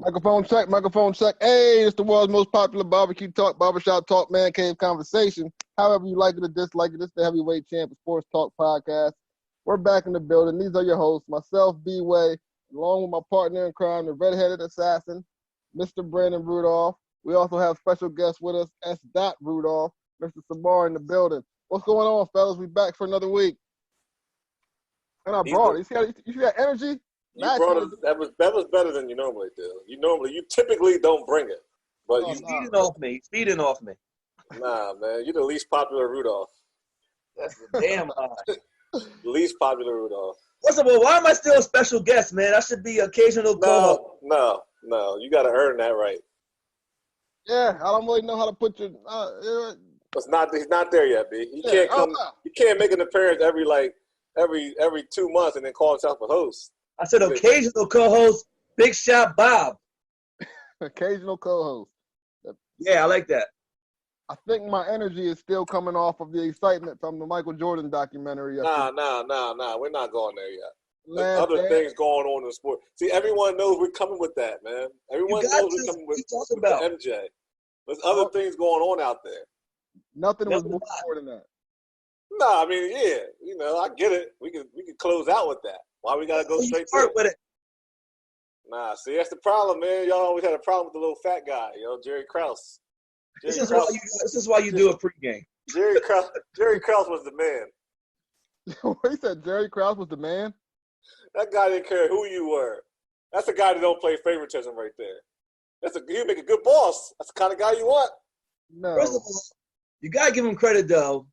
Microphone check, microphone check. Hey, it's the world's most popular barbecue talk, barbershop talk, man cave conversation. However you like it or dislike it, it's the Heavyweight Champ Sports Talk Podcast. We're back in the building. These are your hosts, myself, B-Way, along with my partner in crime, the redheaded assassin, Mr. Brandon Rudolph. We also have special guests with us, S. Rudolph, Mr. Samar in the building. What's going on, fellas? We back for another week. And I brought it. You see that energy? You brought it. That was better than you normally do. You typically don't bring it, but you feeding off me. Nah, man, you're the least popular Rudolph. That's the damn lie. Least popular Rudolph. First of all, why am I still a special guest, man? I should be occasional co-host. No. You got to earn that right. Yeah, I don't really know how to put your. He's not there yet, B. He can't come. You can't make an appearance every 2 months and then call himself a host. I said occasional co-host, Big Shot Bob. Occasional co-host. Yeah, I like that. I think my energy is still coming off of the excitement from the Michael Jordan documentary. Nah. We're not going there yet. There's other things going on in the sport. See, everyone knows we're coming with that, man. Everyone knows we're coming with MJ. There's other things going on out there. Nothing was more than that. No, I mean, yeah, I get it. We can close out with that. Why we gotta go straight to it? Nah, see, that's the problem, man. Y'all always had a problem with the little fat guy, Jerry Krause. This is why you do a pregame. Jerry Krause was the man. He said Jerry Krause was the man? That guy didn't care who you were. That's the guy that don't play favoritism right there. You make a good boss. That's the kind of guy you want. No. First of all, you gotta give him credit though.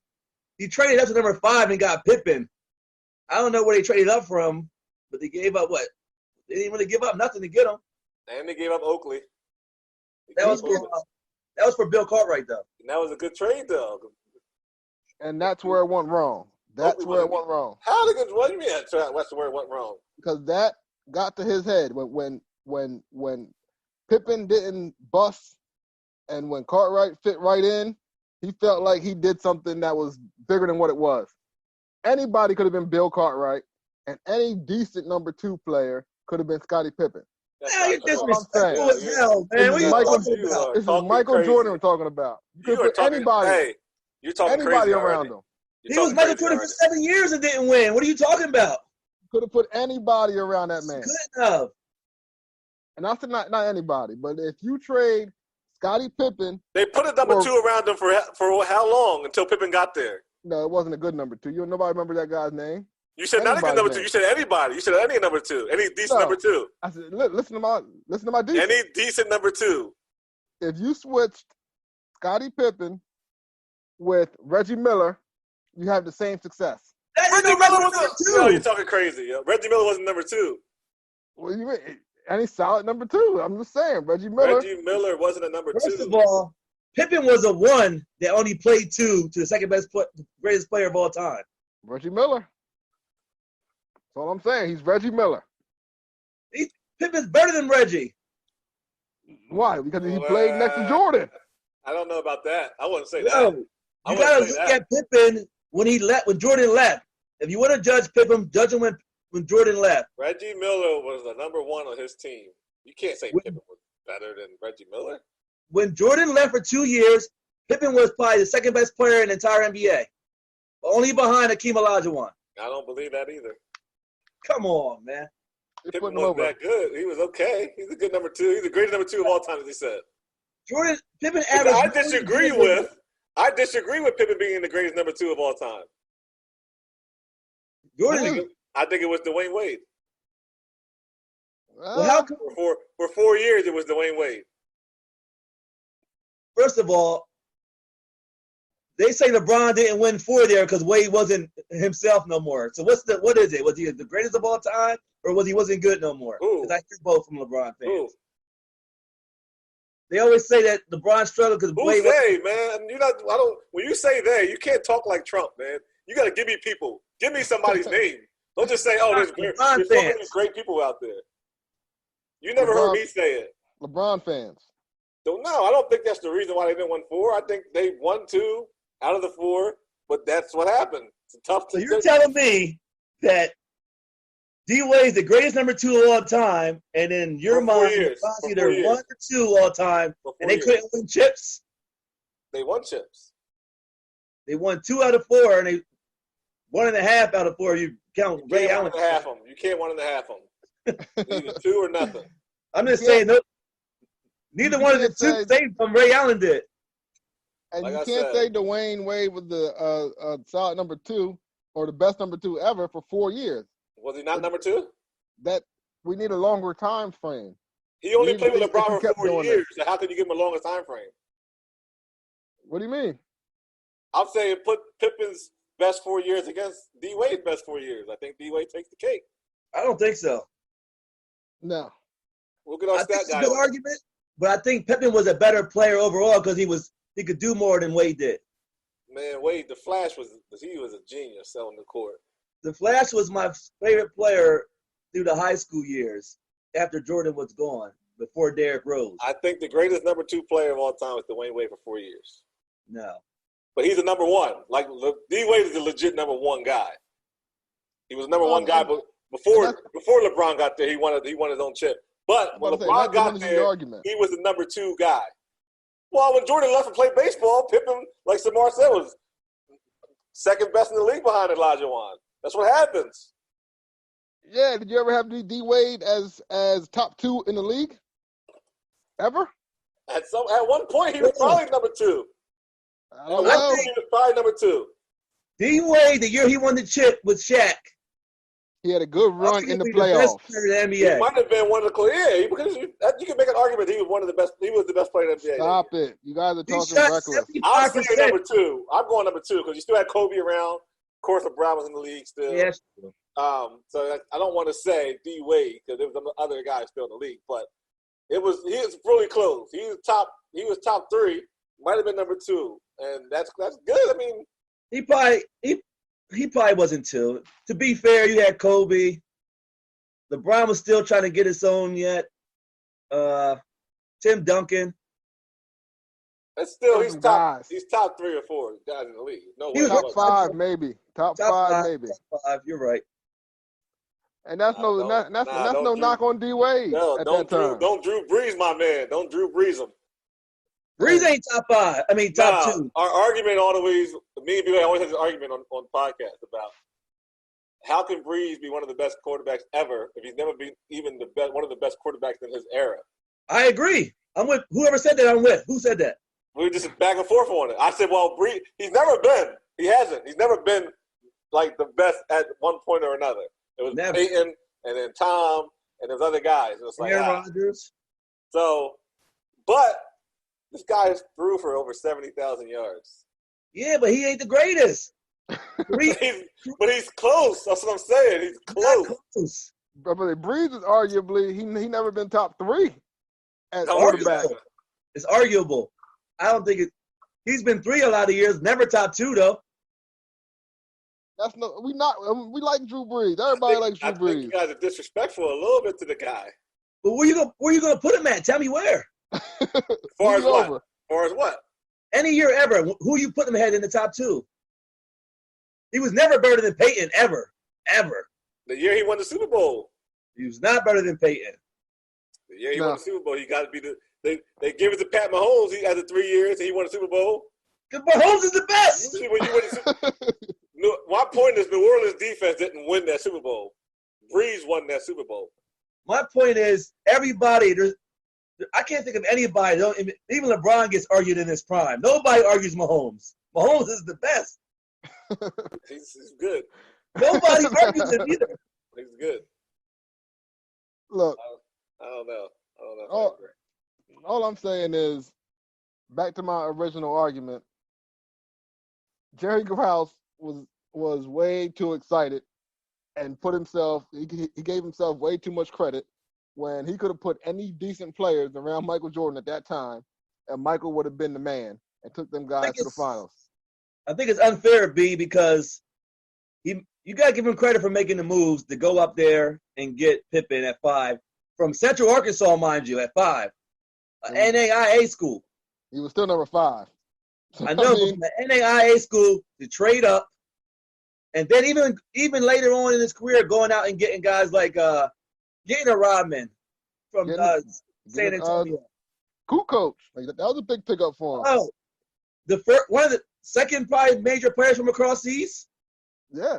He traded up to number 5 and got Pippen. I don't know where they traded up from, but they gave up what? They didn't really give up nothing to get him. And they gave up Oakley. That was for Bill Cartwright, though. And that was a good trade, though. And that's where it went wrong. That's where it went wrong. What do you mean that's where it went wrong? Because that got to his head when Pippen didn't bust and when Cartwright fit right in, he felt like he did something that was bigger than what it was. Anybody could have been Bill Cartwright, and any decent number 2 player could have been Scottie Pippen. You're disrespectful as hell, man. What are you talking about? This is Michael Jordan we're talking about. You could put anybody around him. He was Michael Jordan for 7 years and didn't win. What are you talking about? You could have put anybody around that man. Good enough. And I said not anybody, but if you trade Scottie Pippen. They put a number 2 around him for how long until Pippen got there? No, it wasn't a good number 2. Nobody remember that guy's name. You said not a good number 2. You said anybody. You said any number 2. Any decent number 2. I said, listen to my defense. Any decent number 2. If you switched Scottie Pippen with Reggie Miller, you have the same success. Reggie Miller was number 2. No, you're talking crazy. Yo. Reggie Miller wasn't number 2. Well, you mean any solid number 2? I'm just saying, Reggie Miller wasn't a number 2. First of all, Pippen was a 1 that only played 2 to the second best, greatest player of all time. Reggie Miller. That's all I'm saying. He's Reggie Miller. Pippen's better than Reggie. Why? Because he played next to Jordan. I don't know about that. I wouldn't say that. You got to look at Pippen when Jordan left. If you want to judge Pippen, judge him when Jordan left. Reggie Miller was the number 1 on his team. You can't say Pippen was better than Reggie Miller. When Jordan left for 2 years, Pippen was probably the second best player in the entire NBA. Only behind Hakeem Olajuwon. I don't believe that either. Come on, man. Pippen wasn't that good. He was okay. He's a good number 2. He's the greatest number 2 of all time, as he said. Pippen averaged. I disagree with Pippen being the greatest number 2 of all time. I think it was Dwayne Wade. Well, how come for 4 years it was Dwayne Wade? First of all, they say LeBron didn't win 4 there because Wade wasn't himself no more. So what is it? Was he the greatest of all time, or wasn't good no more? Because I hear both from LeBron fans. Ooh. They always say that LeBron struggled because Wade. Man? When you say they, you can't talk like Trump, man. You got to give me people. Give me somebody's name. Don't just say, "Oh, there's so many great people out there." You never heard me say it. LeBron fans. No, I don't think that's the reason why they didn't win 4. I think they won 2 out of the 4, but that's what happened. It's a tough. So you're telling me that D-Wade's the greatest number 2 of all time, and in your mind, LeBron's either 1 or 2 all time, and they couldn't win chips? They won chips. They won 2 out of 4, and they 1.5 out of 4. You count Ray Allen. You can't 1.5 them. Either 2 or nothing. I'm just saying, neither one of the two saved them. Ray Allen did. And you can't say Dwayne Wade was the solid number 2 or the best number 2 ever for 4 years. Was he not number 2? That we need a longer time frame. He only played with LeBron for 4 years. So how can you give him a longer time frame? What do you mean? I'm saying put Pippen's best 4 years against D Wade's best 4 years. I think D Wade takes the cake. I don't think so. No. We'll get our stat guy. It's a good argument, but I think Pippen was a better player overall because he could do more than Wade did. Man, Wade, the Flash was a genius on the court. The Flash was my favorite player through the high school years after Jordan was gone, before Derrick Rose. I think the greatest number 2 player of all time was Dwayne Wade for 4 years. No. But he's a number 1. Like, D Wade is a legit number 1 guy. He was number 1 guy, but before LeBron got there, he won his own chip. But when LeBron got there, he was the number 2 guy. Well, when Jordan left and played baseball, Pippen, like Samar said, was second best in the league behind Elijah Wan. That's what happens. Yeah, did you ever have D Wade as top 2 in the league? Ever? At one point, he was probably number 2. I don't know. He was probably number 2. D Wade, the year he won the chip with Shaq. He had a good run in the playoffs. He might have been one of the because you can make an argument he was one of the best. He was the best player in the NBA. Stop it! You guys are talking reckless. I'm saying number 2. I'm going number 2 because you still had Kobe around. Of course, LeBron was in the league still. Yes. So I don't want to say D Wade because there was other guys still in the league, but he was really close. He was top 3. Might have been number 2, and that's good. I mean, he probably wasn't 2. To be fair, you had Kobe. LeBron was still trying to get his own yet. Tim Duncan. That's still he's top 3 or 4 guys in the league. No way. Top 5 maybe. Top 5 maybe. Top 5. You're right. And that's no knock on D Wade at that time. Don't Drew Brees, my man. Don't Drew Brees him. Brees ain't top 5. I mean, top 2. Our argument always, me and B-Way always have this argument on podcasts about how can Brees be one of the best quarterbacks ever if he's never been even one of the best quarterbacks in his era? I agree. I'm with whoever said that. I'm with. Who said that? We were just back and forth on it. I said, well, Brees, he's never been. He hasn't. He's never been like the best at one point or another. It was never. Peyton and then Tom and those other guys. It was like Aaron Rodgers. So, but this guy threw for over 70,000 yards. Yeah, but he ain't the greatest. But he's close. That's what I'm saying. He's close. But Brees is arguably he never been top 3 at quarterback. It's arguable. I don't think he's been 3 a lot of years. Never top 2 though. We like Drew Brees. Everybody likes Drew Brees. Think you guys are disrespectful a little bit to the guy. But where you gonna put him at? Tell me where. As far as what? Any year ever. Who you put him ahead in the top 2? He was never better than Peyton ever. Ever. The year he won the Super Bowl. He was not better than Peyton. The year he won the Super Bowl, he got to be they gave it to Pat Mahomes. He had the 3 years and he won the Super Bowl. Because Mahomes is the best. Usually when you win the Super Bowl. My point is New Orleans defense didn't win that Super Bowl. Brees won that Super Bowl. My point is everybody I can't think of anybody. Even LeBron gets argued in his prime. Nobody argues Mahomes. Mahomes is the best. He's good. Nobody argues him either. He's good. Look, I don't know. All I'm saying is, back to my original argument. Jerry Krause was way too excited and put himself. He gave himself way too much credit when he could have put any decent players around Michael Jordan at that time, and Michael would have been the man and took them guys to the finals. I think it's unfair, B, because you got to give him credit for making the moves to go up there and get Pippen at 5 from Central Arkansas, mind you, at 5, NAIA school. He was still number 5. I know, but from the NAIA school to trade up And then even later on in his career, going out and getting guys like getting a Rodman from San Antonio. Kukoc. That was a big pickup for him. Oh, one of the second probably major players from across the East. Yeah,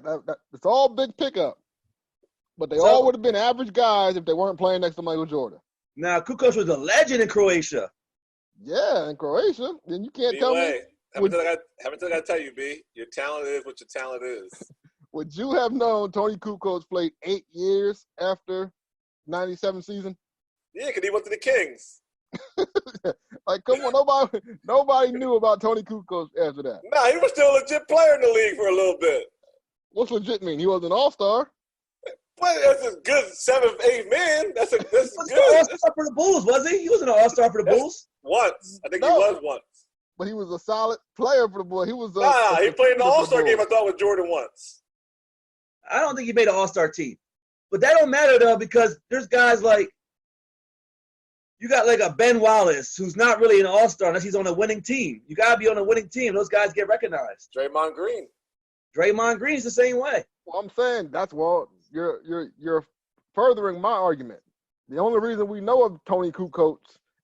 it's all big pickup. But they all would have been average guys if they weren't playing next to Michael Jordan. Now, Kukoc was a legend in Croatia. Yeah, in Croatia. Then you can't tell me. Haven't I tell you, B? Your talent is what your talent is. Would you have known Tony Kukoc played 8 years after 97 season? Yeah, because he went to the Kings. Like, come on, nobody knew about Tony Kukoc after that. Nah, he was still a legit player in the league for a little bit. What's legit mean? He was an all-star. Well, that's a good 7th, 8th man. That's good. He was an all-star for the Bulls, was he? He wasn't an all-star for the Bulls? Once. I think he was once. But he was a solid player for the Bulls. He was he played in the All-Star game, I thought, with Jordan once. I don't think he made an all-star team. But that don't matter, though, because there's guys like, you got like a Ben Wallace, who's not really an all-star unless he's on a winning team. You got to be on a winning team. Those guys get recognized. Draymond Green. Draymond Green's the same way. Well, I'm saying you're furthering my argument. The only reason we know of Tony Kukoc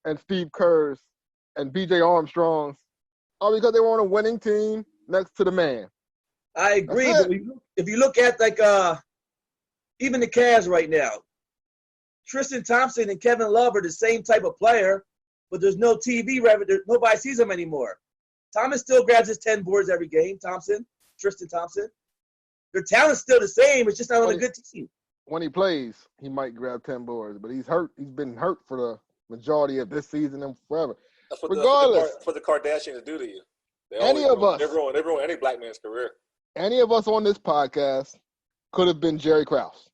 and Steve Kerr's and B.J. Armstrong's are because they were on a winning team next to the man. I agree, but if you look at like even the Cavs right now, Tristan Thompson and Kevin Love are the same type of player, but there's no TV revenue. Nobody sees them anymore. Thomas still grabs his 10 boards every game. Tristan Thompson. Their talent's still the same. It's just not on a good team. When he plays, he might grab 10 boards, but he's hurt. He's been hurt for the majority of this season and forever. That's what Regardless, that's what the Kardashians do to you. They ruin any black man's career. Any of us on this podcast could have been Jerry Krause.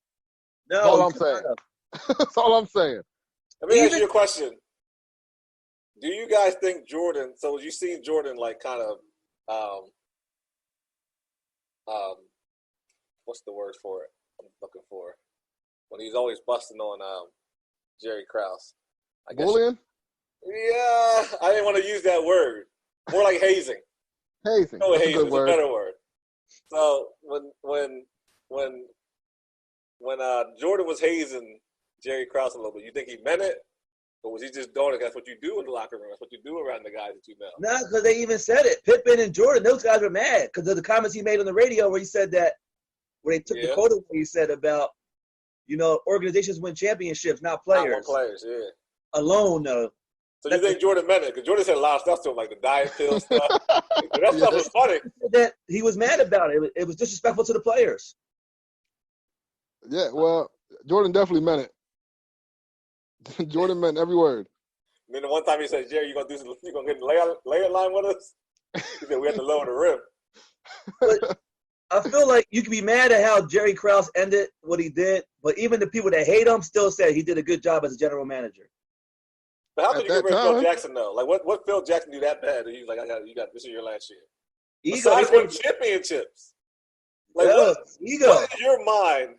No, that's all I'm saying. That's all I'm saying. Let me ask you a question. Do you guys think Jordan? So you seen Jordan like kind of, what's the word for it? I'm looking for when he's always busting on Jerry Krause. I guess. Bullying? Yeah, I didn't want to use that word. More like hazing. Hazing. No, hazing is a better word. So when Jordan was hazing Jerry Krause a little bit, you think he meant it? Or was he just doing it? That's what you do in the locker room. That's what you do around the guys that you know. No, because they even said it. Pippen and Jordan, those guys were mad because of the comments he made on the radio where he said that, where they took the quote away, he said about, organizations win championships, not players. Not players, yeah. Alone, though. So you think Jordan meant it? Because Jordan said a lot of stuff to him, like the diet pill stuff. That stuff was funny. That he was mad about it. It was disrespectful to the players. Yeah, well, Jordan definitely meant it. Jordan meant every word. And then the one time he said, "Jerry, you gonna get in the layout line with us?" He said, "We have to lower the rim." But I feel like you can be mad at how Jerry Krause ended what he did, but even the people that hate him still said he did a good job as a general manager. But how could you get rid of Phil Jackson though? Like what Phil Jackson do that bad? He's like, you got this is your last year. Besides winning championships. Like what in your mind?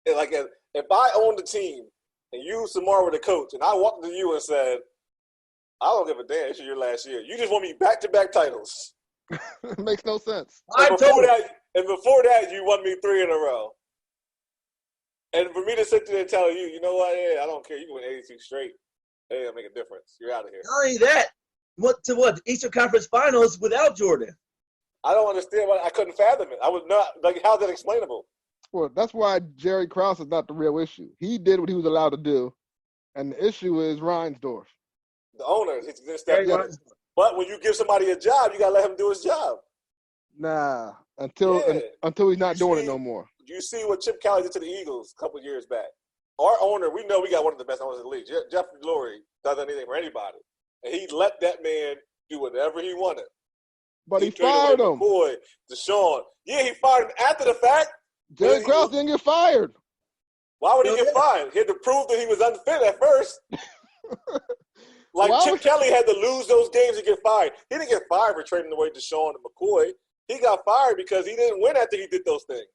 Like if I owned the team and you, Samar, were the coach, and I walked to you and said, "I don't give a damn. This is your last year. You just want me back-to-back titles." It makes no sense. And before that, you won me 3 in a row. And for me to sit there and tell you, you know what? Yeah, I don't care. You can win 82 straight. It ain't gonna make a difference. You're out of here. Not only that, what? Eastern Conference Finals without Jordan. I don't understand why I couldn't fathom it. I was not like, how's that explainable? Well, that's why Jerry Krause is not the real issue. He did what he was allowed to do, and the issue is Reinsdorf. The owner, he's step in. But when you give somebody a job, you gotta let him do his job. Nah, until he's not doing it no more. You see what Chip Kelly did to the Eagles a couple of years back. Our owner, we know we got one of the best owners in the league. Jeff Lurie doesn't anything for anybody, and he let that man do whatever he wanted. But he fired him. Boy, Deshaun. Yeah, he fired him after the fact. Jerry Krause didn't get fired. Why would he get fired? He had to prove that he was unfit at first. Chip Kelly had to lose those games to get fired. He didn't get fired for trading away Deshaun and McCoy. He got fired because he didn't win after he did those things.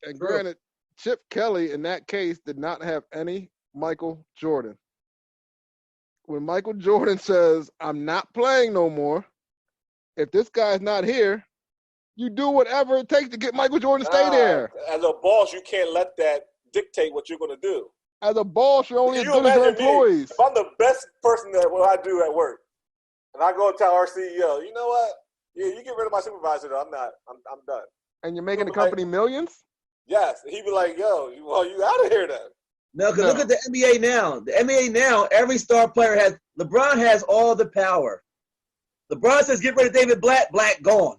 And granted, Chip Kelly in that case did not have any Michael Jordan. When Michael Jordan says, "I'm not playing no more," if this guy's not here, You do whatever it takes to get Michael Jordan to stay there. As a boss, you can't let that dictate what you're going to do. As a boss, you're only as good as your employees. If I'm the best person at what I do at work, and I go tell our CEO, you know what? Yeah, you get rid of my supervisor, though. I'm not. I'm done. And you're making the company millions? Yes. He'd be like, yo, well, you out of here then. No, because look at the NBA now. The NBA now, every star player has – LeBron has all the power. LeBron says, get rid of David Blatt, Blatt gone.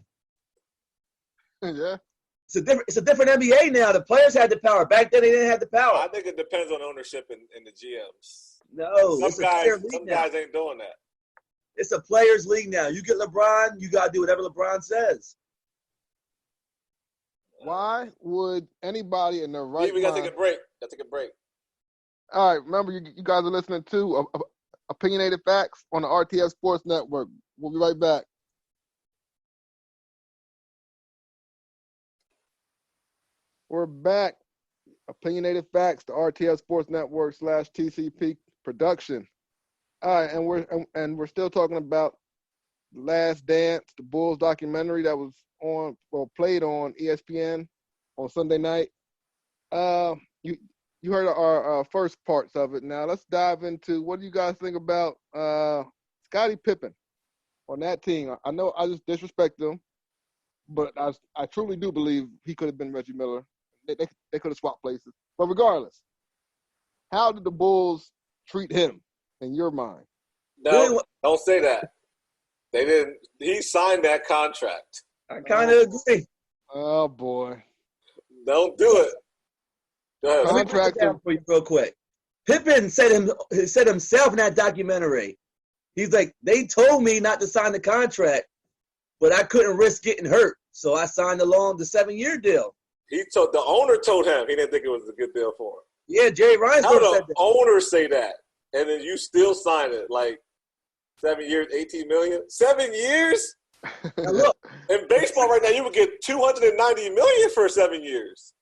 Yeah. It's a different NBA now. The players had the power. Back then, they didn't have the power. I think it depends on ownership and the GMs. No, some guys ain't doing that. It's a players' league now. You get LeBron, you got to do whatever LeBron says. Why would anybody in their right we got to mind... take a break. Got to take a break. All right, remember, you guys are listening to Opinionated Facts on the RTF Sports Network. We'll be right back. We're back. Opinionated Facts, the RTF Sports Network / TCP production. All right, and we're still talking about The Last Dance, the Bulls documentary that was played on ESPN on Sunday night. You heard our first parts of it. Now let's dive into what do you guys think about Scottie Pippen on that team? I know I just disrespect him, but I truly do believe he could have been Reggie Miller. They could have swapped places. But regardless, how did the Bulls treat him in your mind? No, don't say that. They didn't. He signed that contract. I kind of agree. Oh, boy. Don't do it. Let me break it down for you real quick. Pippen said himself in that documentary, he's like, they told me not to sign the contract, but I couldn't risk getting hurt, so I signed along the 7-year deal. The owner told him he didn't think it was a good deal for him. Yeah, Jerry Reinsdorf said that. How the owner say that, and then you still sign it? Like 7 years, $18 million? 7 years? Now look, in baseball right now, you would get $290 million for 7 years.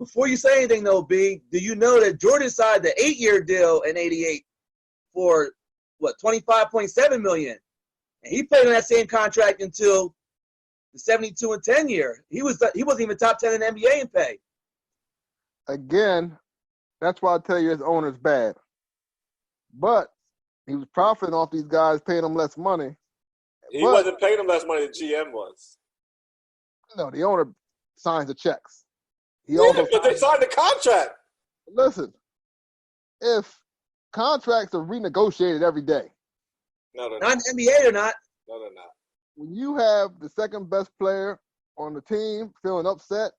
Before you say anything, though, B, do you know that Jordan signed the 8-year deal in '88 for $25.7 million, and he played on that same contract until the 72 and 10 year. He wasn't even top 10 in the NBA in pay. Again, that's why I tell you his owner's bad. But he was profiting off these guys, paying them less money. He wasn't paying them less money than GM was. No, the owner signs the checks. But they signed the contract. Listen, if contracts are renegotiated every day. No, they're not. Not in the NBA, they're not. No, they're not. When you have the second best player on the team feeling upset,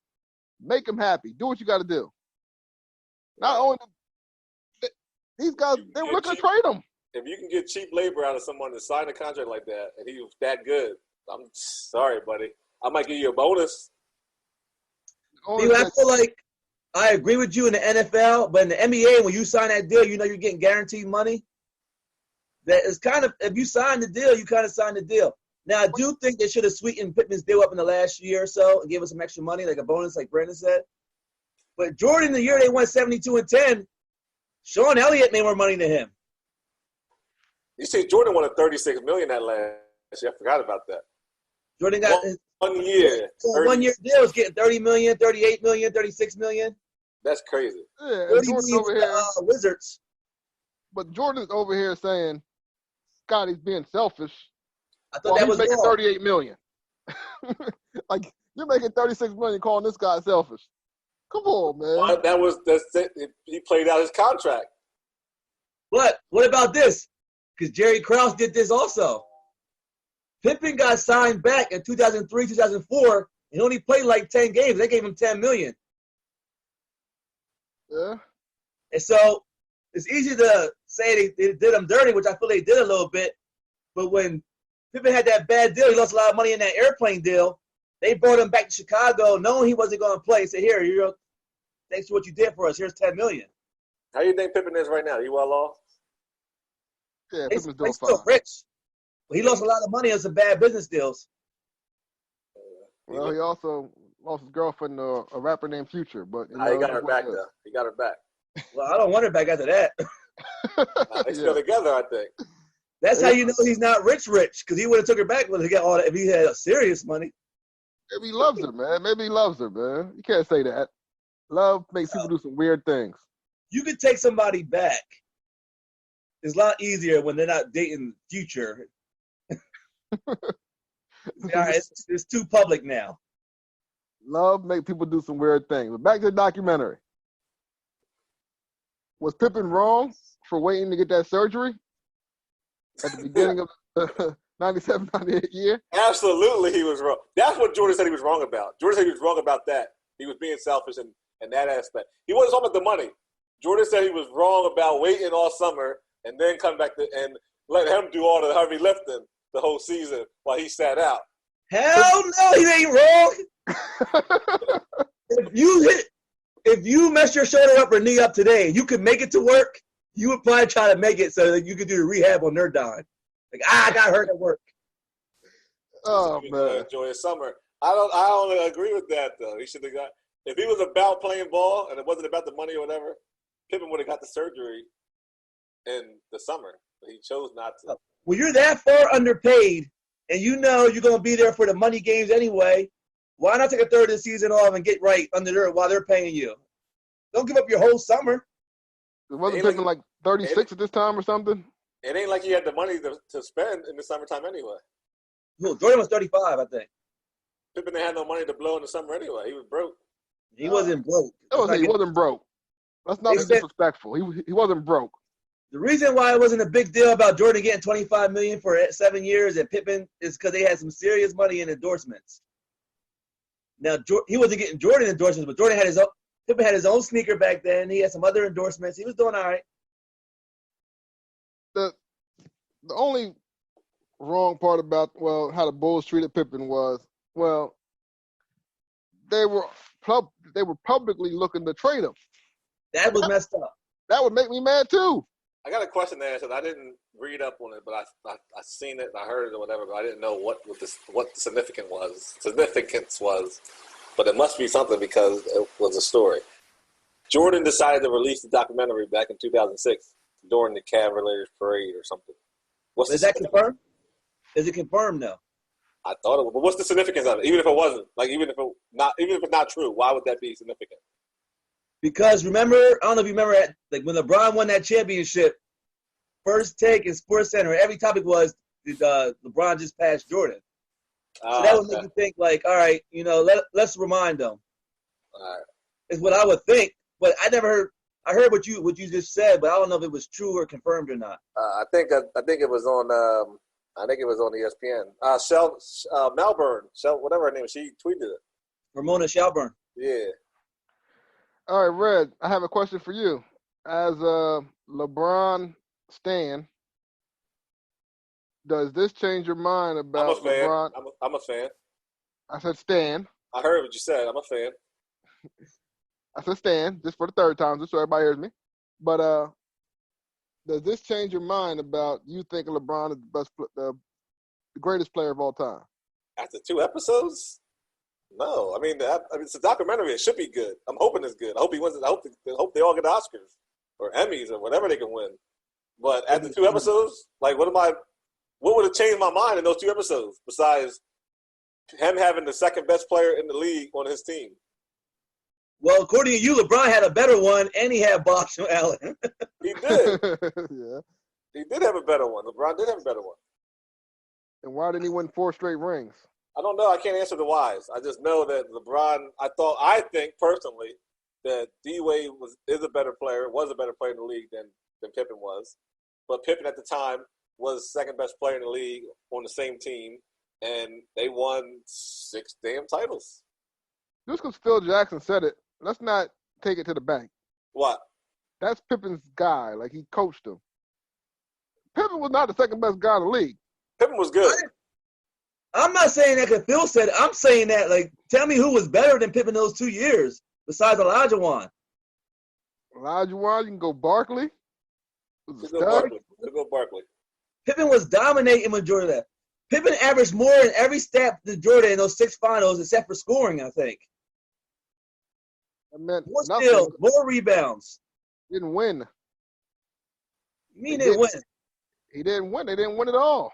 make him happy. Do what you got to do. Not only these guys, they were looking to trade him. If you can get cheap labor out of someone to sign a contract like that, and he was that good, I'm sorry, buddy. I might give you a bonus. See, I feel like I agree with you in the NFL, but in the NBA, when you sign that deal, you know you're getting guaranteed money. That is kind of, if you sign the deal, you kind of sign the deal. Now, I do think they should have sweetened Pittman's deal up in the last year or so and gave us some extra money, like a bonus, like Brandon said. But Jordan, the year they won 72 and 10, Sean Elliott made more money than him. You see, Jordan won $36 million that last year. I forgot about that. Jordan got 1 year. 1 year deal was getting $30 million, $38 million, $36 million. That's crazy. Yeah, Jordan's over here, Wizards. But Jordan's over here saying Scotty's being selfish. I thought that was making wrong. $38 million. Like, you're making $36 million calling this guy selfish. Come on, man. Well, he played out his contract. But what about this? Because Jerry Krause did this also. Pippen got signed back in 2003, 2004, and only played like 10 games. They gave him $10 million. Yeah. And so it's easy to say they did him dirty, which I feel they did a little bit. But when Pippen had that bad deal, he lost a lot of money in that airplane deal. They brought him back to Chicago, knowing he wasn't going to play. He said, here, thanks for what you did for us. Here's $10 million. How do you think Pippen is right now? He well off? Yeah, Pippen's doing still fine. rich. But he lost a lot of money on some bad business deals. Well, he also lost his girlfriend, a rapper named Future. But he got her back, though. He got her back. Well, I don't want her back after that. They're still together, I think. That's how you know he's not rich, because he would have took her back if he had serious money. Maybe he loves her, man. Maybe he loves her, man. You can't say that. Love makes people do some weird things. You can take somebody back. It's a lot easier when they're not dating Future. Yeah, it's too public now. Love make people do some weird things. But back to the documentary. Was Pippen wrong for waiting to get that surgery at the beginning of the 97, 98 year? Absolutely, he was wrong. That's what Jordan said he was wrong about. Jordan said he was wrong about that. He was being selfish in that aspect. He wasn't talking about the money. Jordan said he was wrong about waiting all summer and then come back and let him do all the heavy lifting the whole season while he sat out. Hell no, he ain't wrong. If you mess your shoulder up or knee up today, you could make it to work. You would probably try to make it so that you could do the rehab on their dime. Like, I got hurt at work. Oh man, enjoy his summer. I don't agree with that though. He should have got. If he was about playing ball and it wasn't about the money or whatever, Pippen would have got the surgery in the summer. But he chose not to. When you're that far underpaid and you know you're going to be there for the money games anyway, why not take a third of the season off and get right under there while they're paying you? Don't give up your whole summer. It wasn't Pippen like 36 at this time or something? It ain't like he had the money to spend in the summertime anyway. No, Jordan was 35, I think. Pippen didn't have no money to blow in the summer anyway. He was broke. He wasn't broke. He wasn't broke. Let's not be disrespectful. He wasn't broke. The reason why it wasn't a big deal about Jordan getting $25 million for 7 years and Pippen is because they had some serious money in endorsements. Now he wasn't getting Jordan endorsements, but Pippen had his own sneaker back then. He had some other endorsements. He was doing all right. The only wrong part about how the Bulls treated Pippen was they were publicly looking to trade him. That was messed up. That would make me mad too. I got a question to answer. I didn't read up on it, but I seen it and I heard it or whatever. But I didn't know what the significance was. But it must be something because it was a story. Jordan decided to release the documentary back in 2006 during the Cavaliers parade or something. Is that confirmed? Is it confirmed now? I thought it was. But what's the significance of it? Even if it wasn't, even if it's not true, why would that be significant? Because remember, I don't know if you remember, when LeBron won that championship, first take in SportsCenter, every topic was did LeBron just pass Jordan? So that would make you think, all right, let's remind them. All right. Is what I would think, but I never heard. I heard what you just said, but I don't know if it was true or confirmed or not. I think it was on. I think it was on ESPN. Melbourne, whatever her name is, she tweeted it. Ramona Shelburne. Yeah. All right, Red, I have a question for you. As a LeBron stan, does this change your mind about LeBron? I'm a fan. I said stan. I heard what you said. I'm a fan. I said stan, just for the third time, just so everybody hears me. But does this change your mind about you thinking LeBron is the greatest player of all time? After 2 episodes? No. I mean, it's a documentary. It should be good. I'm hoping it's good. I hope he wins it. I hope they all get Oscars or Emmys or whatever they can win. But after 2 episodes, what would have changed my mind in those 2 episodes besides him having the second best player in the league on his team? Well, according to you, LeBron had a better one, and he had Boston Allen. He did. Yeah. He did have a better one. LeBron did have a better one. And why didn't he win 4 straight rings? I don't know. I can't answer the whys. I just know that LeBron, I think personally that D-Wade was a better player in the league than Pippen was. But Pippen at the time was second best player in the league on the same team, and they won 6 damn titles. Just because Phil Jackson said it, let's not take it to the bank. What? That's Pippen's guy. He coached him. Pippen was not the second best guy in the league. Pippen was good. I'm not saying that because Phil said it. I'm saying that, tell me who was better than Pippen those 2 years besides Olajuwon. Olajuwon, you can go Barkley. Go Barkley. Pippen was dominating majority of that. Pippen averaged more in every stat than Jordan in those 6 finals except for scoring, I think. That meant more nothing. steals, more rebounds. Didn't win. You mean he didn't win? He didn't win. They didn't win at all.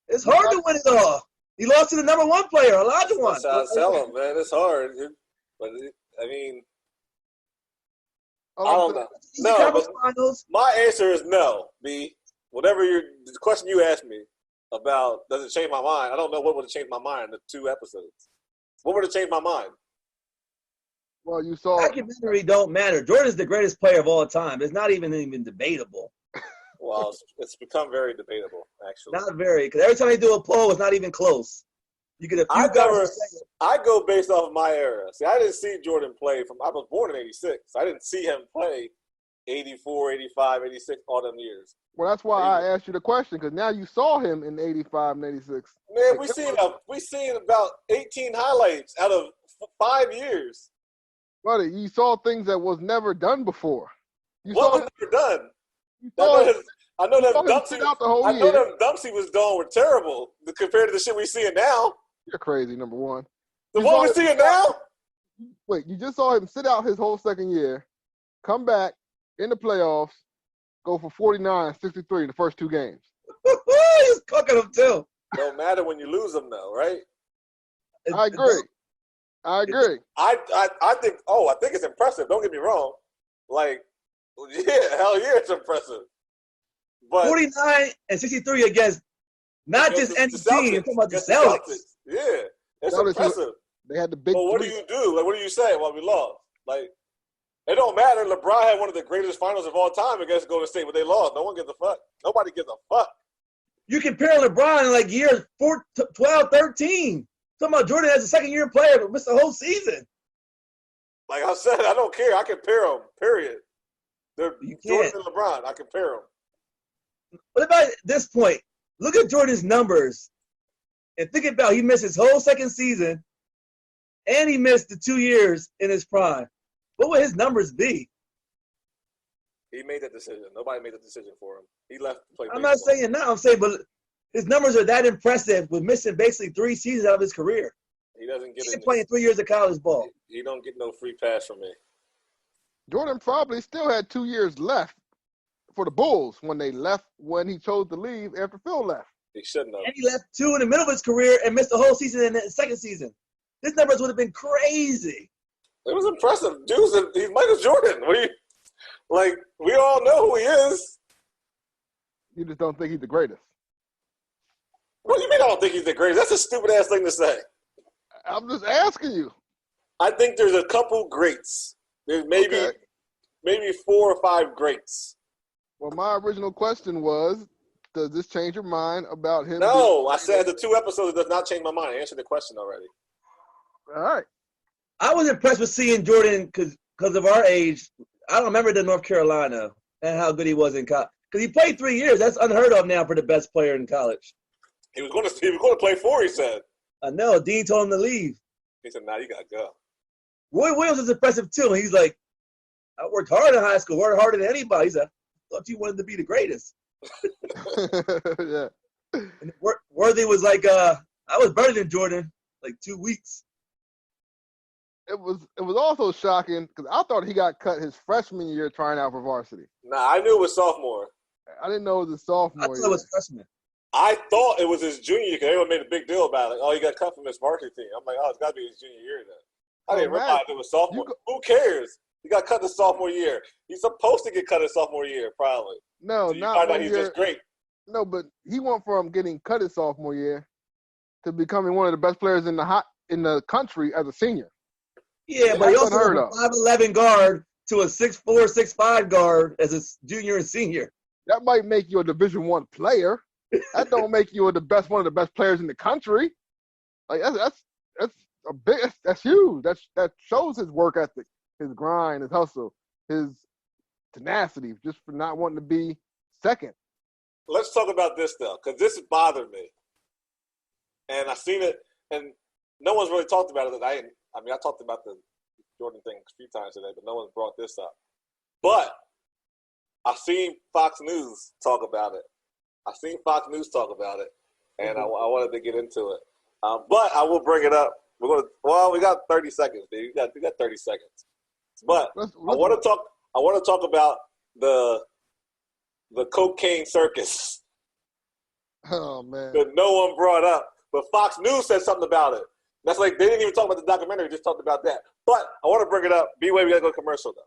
It's hard to win it all. He lost to the number one player, Elijah one. That's how I tell him, man. It's hard. But, I mean, I don't know. No, but my answer is no, B. Whatever the question you asked me about, does it change my mind? I don't know what would have changed my mind in the 2 episodes. What would have changed my mind? Well, you saw. Documentary don't matter. Jordan's the greatest player of all time. It's not even debatable. Well, it's become very debatable, actually. Not very, because every time they do a poll, it's not even close. You get a few guys. I go based off of my era. See, I didn't see Jordan play I was born in 86. I didn't see him play 84, 85, 86, all them years. Well, that's why I asked you the question, because now you saw him in 85 and 86. Man, we seen about 18 highlights out of 5 years. Buddy, you saw things that was never done before. What was never done? I know them dumps he was doing were terrible compared to the shit we seeing now. You're crazy, number one. What we're seeing now? Wait, you just saw him sit out his whole second year, come back in the playoffs, go for 49, 63 in the first 2 games. He's cooking them too. Don't matter when you lose them, though, right? I agree. I think it's impressive. Don't get me wrong. Like, yeah, hell yeah, it's impressive. But 49 and 63 against not just any team, talking about the Celtics. Yeah, it's impressive. They had the big. But what do you do? Like, what do you say? Well, we lost. Like, it don't matter. LeBron had one of the greatest finals of all time against Golden State, but they lost. No one gives a fuck. Nobody gives a fuck. You compare LeBron in like years 12, 13. Talking about Jordan as a second-year player, but missed the whole season. Like I said, I don't care. I compare them, period. They're Jordan and LeBron. I compare them. What about this point? Look at Jordan's numbers and think about he missed his whole second season and he missed the 2 years in his prime. What would his numbers be? He made that decision. Nobody made the decision for him. He left to play baseball. I'm not saying that. I'm saying, but his numbers are that impressive with missing basically 3 seasons out of his career. He doesn't get He's playing 3 years of college ball. He don't get no free pass from me. Jordan probably still had 2 years left for the Bulls when he chose to leave after Phil left. He shouldn't have. And he left 2 in the middle of his career and missed the whole season in the second season. His numbers would have been crazy. It was impressive. He's Michael Jordan. We all know who he is. You just don't think he's the greatest. What do you mean I don't think he's the greatest? That's a stupid-ass thing to say. I'm just asking you. I think there's a couple greats. There's maybe 4 or 5 greats. Well, my original question was, does this change your mind about him? No, I said the 2 episodes does not change my mind. I answered the question already. All right. I was impressed with seeing Jordan because of our age. I don't remember the North Carolina and how good he was in college. Because he played 3 years. That's unheard of now for the best player in college. He was going to play 4, he said. I know. Dean told him to leave. He said, "Nah, you got to go." Roy Williams is impressive, too. He's like, I worked hard in high school, worked harder than anybody. He said, I thought you wanted to be the greatest. Yeah. And Worthy was like, I was better than Jordan, like 2 weeks. It was also shocking because I thought he got cut his freshman year trying out for varsity. Nah, I knew it was sophomore. I didn't know it was a sophomore. I thought it was freshman. I thought it was his junior year because everyone made a big deal about it. Like, oh, he got cut from his varsity team. I'm like, oh, it's got to be his junior year then. I didn't realize it was sophomore. Who cares? He got cut his sophomore year. He's supposed to get cut his sophomore year, probably. No, so not one year. He's just great. No, but he went from getting cut his sophomore year to becoming one of the best players in the country as a senior. Yeah, but he also went from a 5'11" guard to a 6'4", 6'5" guard as a junior and senior. That might make you a Division I player. That don't make you one of the best players in the country. Like that's huge. That shows his work ethic, his grind, his hustle, his tenacity, just for not wanting to be second. Let's talk about this though, because this bothered me, and I seen it, and no one's really talked about it. I talked about the Jordan thing a few times today, but no one's brought this up. But I seen Fox News talk about it. And I wanted to get into it. But I will bring it up. We got 30 seconds, dude. We got 30 seconds. But I want to talk about the cocaine circus. Oh man. That no one brought up. but Fox News said something about it. That's like they didn't even talk about the documentary; just talked about that. But I want to bring it up. B-Way, we gotta go commercial though.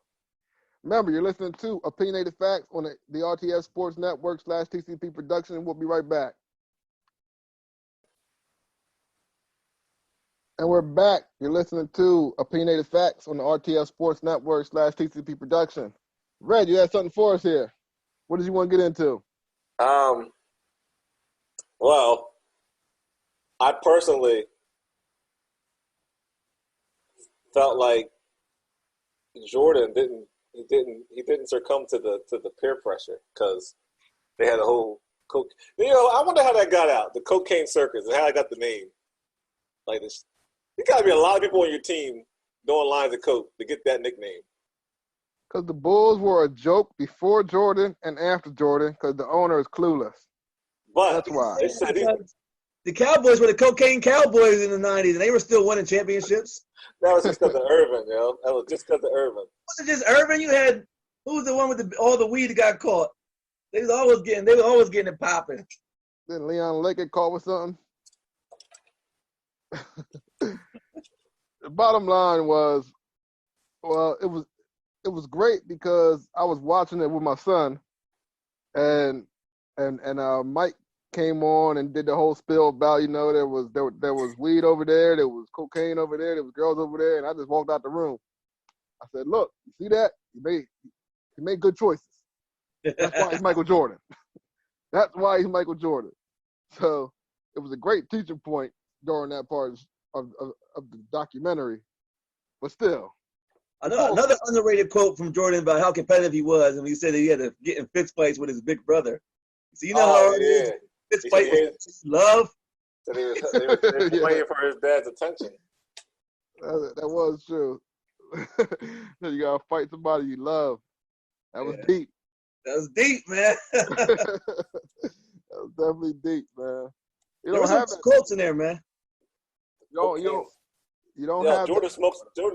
Remember, you're listening to Opinionated Facts on the RTS Sports Network /TCP Production. We'll be right back. And we're back. You're listening to Opinionated Facts on the RTS Sports Network /TCP Production. Red, you had something for us here. What did you want to get into? Well, I personally felt like Jordan didn't succumb to the peer pressure because they had a whole coke. I wonder how that got out, the cocaine circus, and how I got the name. Like this, there got to be a lot of people on your team doing lines of coke to get that nickname. Because the Bulls were a joke before Jordan and after Jordan because the owner is clueless. But that's why. The Cowboys were the cocaine Cowboys in the 90s, and they were still winning championships. That was just because of Irvin, yo. That was just because of Irvin. Wasn't just Irvin? You had who was the one with all the weed that got caught? They were always getting it popping. Then Leon Lake get caught with something. The bottom line was, well, it was great because I was watching it with my son, and Mike came on and did the whole spill about, there was weed over there, there was cocaine over there was girls over there, and I just walked out the room. I said, look, you see that? He made good choices. That's why he's Michael Jordan. That's why he's Michael Jordan. So it was a great teaching point during that part of the documentary. But still. Another underrated quote from Jordan about how competitive he was, and he said that he had to get in fifth place with his big brother. So you know how it is. Fifth place was love. So they were playing for his dad's attention. That was true. You gotta fight somebody you love. That was deep. That was deep, man. That was definitely deep, man. There was some quotes in there, man. You don't have Jordan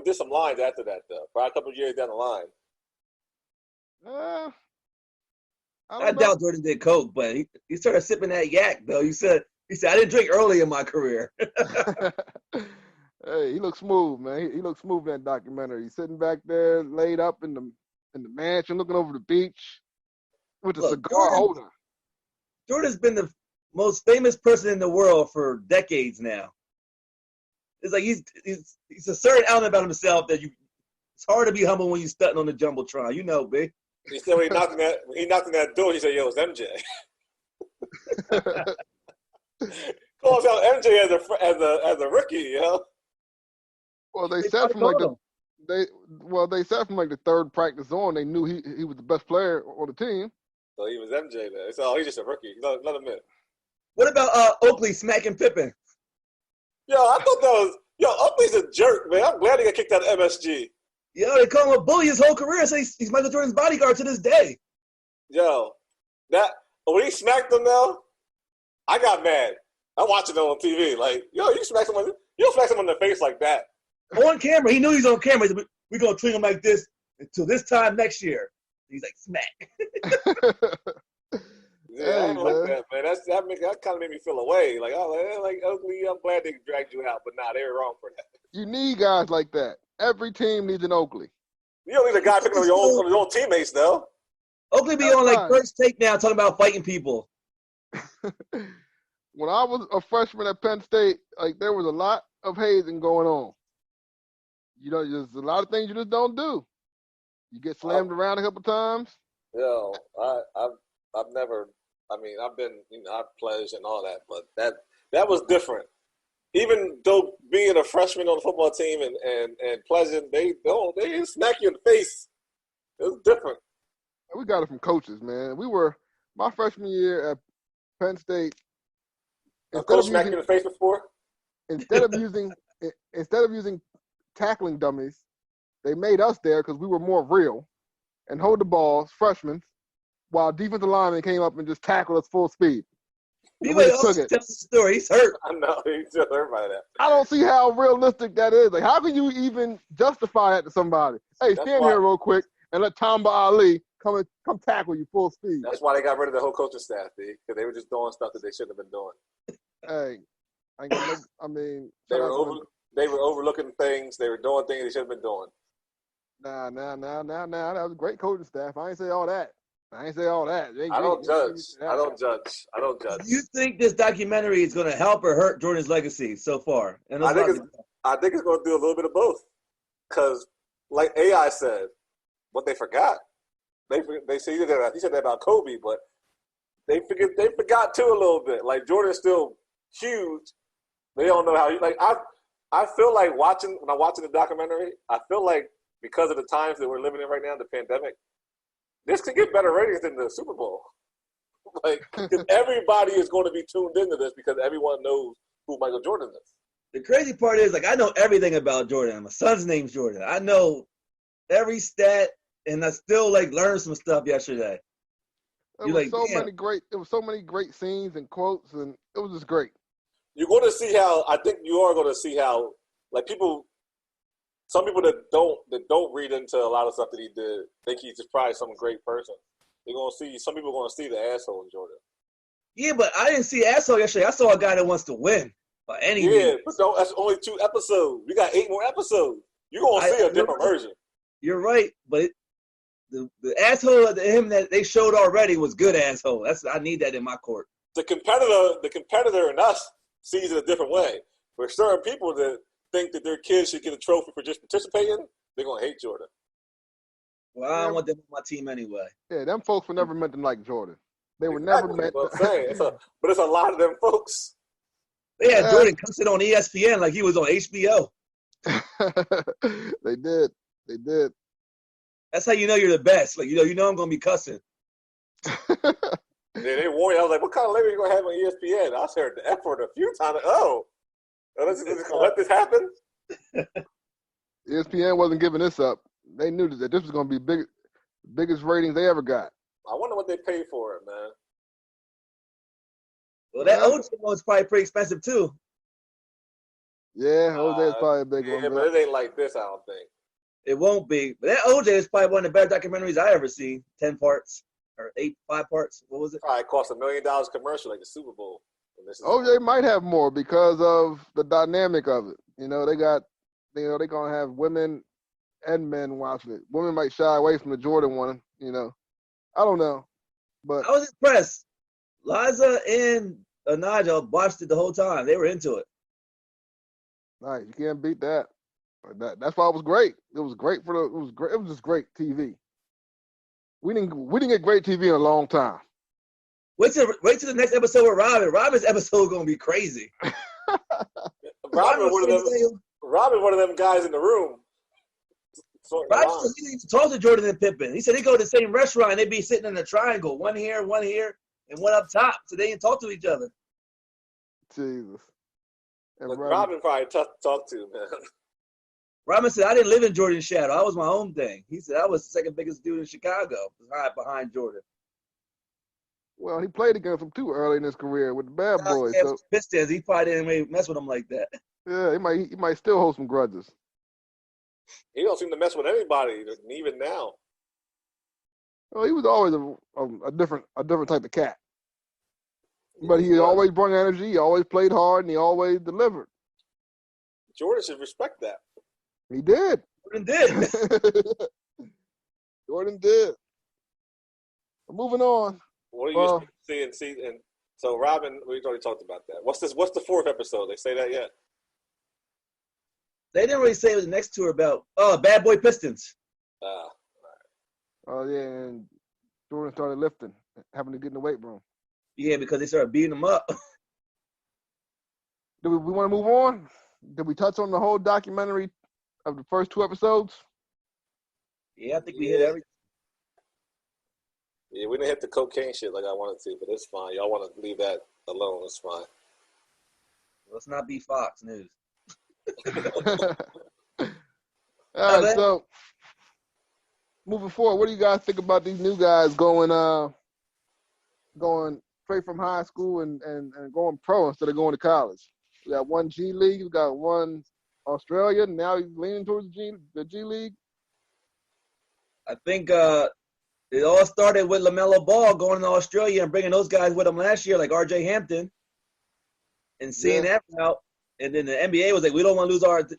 did some lines after that, though. Probably a couple of years down the line. I doubt Jordan did coke, but he started sipping that yak, though. He said I didn't drink early in my career. Hey, he looked smooth, man. He looked smooth in that documentary. He's sitting back there, laid up in the mansion, looking over the beach with a cigar holder. Jordan's been the most famous person in the world for decades now. It's like he's a certain element about himself that it's hard to be humble when you're stunting on the Jumbotron. You know, B. He said when he knocked on that door, he said, yo, it's MJ. Calls out MJ as a rookie, you know? Well, they said from like the third practice on, they knew he was the best player on the team. So he was MJ there. So he's just a rookie. Let him in. What about Oakley smacking Pippen? Yo, I thought that was Oakley's a jerk, man. I'm glad he got kicked out of MSG. Yo, they call him a bully his whole career. So he's Michael Jordan's bodyguard to this day. Yo, when he smacked him though, I got mad. I'm watching it on TV. Like, yo, you don't smack someone in the face like that. On camera. He knew he was on camera. He said, we're going to treat him like this until this time next year. He's like, smack. Yeah, I don't like that, man. That kind of made me feel away. Like, Oakley, I'm glad they dragged you out, but they were wrong for that. You need guys like that. Every team needs an Oakley. You don't need a guy picking on your own teammates, though. Oakley be on like First Take now talking about fighting people. When I was a freshman at Penn State, there was a lot of hazing going on. There's a lot of things you just don't do. You get slammed around a couple times. Yo, I've never. I mean, I've been, I've pledged and all that, but that was different. Even though being a freshman on the football team and pledging, they didn't smack you in the face. It was different. We got it from coaches, man. My freshman year at Penn State. A coach smacked you in the face before? Instead of using tackling dummies, they made us there because we were more real and hold the balls, freshmen, while defensive linemen came up and just tackled us full speed. He always tells the story. He's hurt. I know. He's still hurt by that. I don't see how realistic that is. Like, how can you even justify that to somebody? Hey, stand here real quick and let Tamba Ali come tackle you full speed. That's why they got rid of the whole coaching staff, because they were just doing stuff that they shouldn't have been doing. Hey, I ain't got no, I mean, they were overlooking things. They were doing things they should have been doing. Nah. That was a great coaching staff. I ain't say all that. I don't judge. Do you think this documentary is going to help or hurt Jordan's legacy so far? And I think it's going to do a little bit of both. Because, like AI said, what they forgot, he said that about Kobe, but they forgot too a little bit. Like Jordan's still huge. They don't know how he I feel like when I'm watching the documentary, I feel like because of the times that we're living in right now, the pandemic, this could get better ratings than the Super Bowl. Because everybody is going to be tuned into this because everyone knows who Michael Jordan is. The crazy part is, I know everything about Jordan. My son's name's Jordan. I know every stat, and I still learned some stuff yesterday. There was so many great scenes and quotes, and it was just great. You're going to see how. I think you are going to see how, some people that don't read into a lot of stuff that he did think he's just probably some great person. Some people are going to see the asshole in Jordan. Yeah, but I didn't see asshole yesterday. I saw a guy that wants to win by any means. Yeah, but that's only 2 episodes. We got 8 more episodes. You're going to see a different version. You're right, but the asshole of him that they showed already was good asshole. I need that in my court. The competitor in us sees it a different way. For certain people that think that their kids should get a trophy for just participating, they're going to hate Jordan. Well, I don't want them on my team anyway. Yeah, them folks were never meant to like Jordan. They were never meant to. But it's a lot of them folks. They had Jordan cussing on ESPN like he was on HBO. They did. That's how you know you're the best. You know I'm going to be cussing. Yeah, they warned you. I was like, what kind of label are you going to have on ESPN? I heard the F word a few times. Let's going to let this happen? ESPN wasn't giving this up. They knew that this was going to be biggest ratings they ever got. I wonder what they paid for it, man. Well, that OJ one's probably pretty expensive, too. Yeah, OJ is probably a big one. Yeah, but it ain't like this, I don't think. It won't be. But that OJ is probably one of the better documentaries I ever seen. 10 parts or 5 parts. What was it? Probably cost $1 million commercial like the Super Bowl. OJ might have more because of the dynamic of it. They're going to have women and men watching it. Women might shy away from the Jordan one, I don't know. But I was impressed. Liza and Nigel watched it the whole time. They were into it. Nice. You can't beat that. That's why it was great. It was great it was great. It was just great TV. We didn't get great TV in a long time. Wait till the next episode with Robin. Robin's episode is gonna be crazy. Robin one of them guys in the room. Robin said he didn't talk to Jordan and Pippen. He said they go to the same restaurant and they'd be sitting in a triangle, one here, and one up top. So they didn't talk to each other. Jesus. Robin probably tough to talk to, man. Robin said, I didn't live in Jordan's shadow. I was my own thing. He said, I was the second biggest dude in Chicago behind Jordan. Well, he played against him too early in his career with the bad boys. Yeah, so Pistons, he probably didn't mess with him like that. Yeah, he might still hold some grudges. He don't seem to mess with anybody, even now. Well, he was always a different type of cat. But he always brought energy. He always played hard, and he always delivered. Jordan should respect that. He did. Jordan did. Jordan did. Moving on. What are you see? And so Robin, we already talked about that. What's the 4th episode? They say that yet? They didn't really say what the next 2 are about. Oh, Bad Boy Pistons. Right. Oh yeah, and Jordan started lifting, having to get in the weight room. Yeah, because they started beating him up. Do we want to move on? Did we touch on the whole documentary of the first 2 episodes? Yeah, I think we hit everything. Yeah, we didn't hit the cocaine shit like I wanted to, but it's fine. Y'all want to leave that alone, it's fine. Let's not be Fox News. All right, so moving forward, what do you guys think about these new guys going straight from high school and going pro instead of going to college? We got one G League, we got one Australia, and now he's leaning towards the G League. I think it all started with LaMelo Ball going to Australia and bringing those guys with him last year, like R.J. Hampton. and seeing that route. And then the NBA was like, we don't want to lose our. The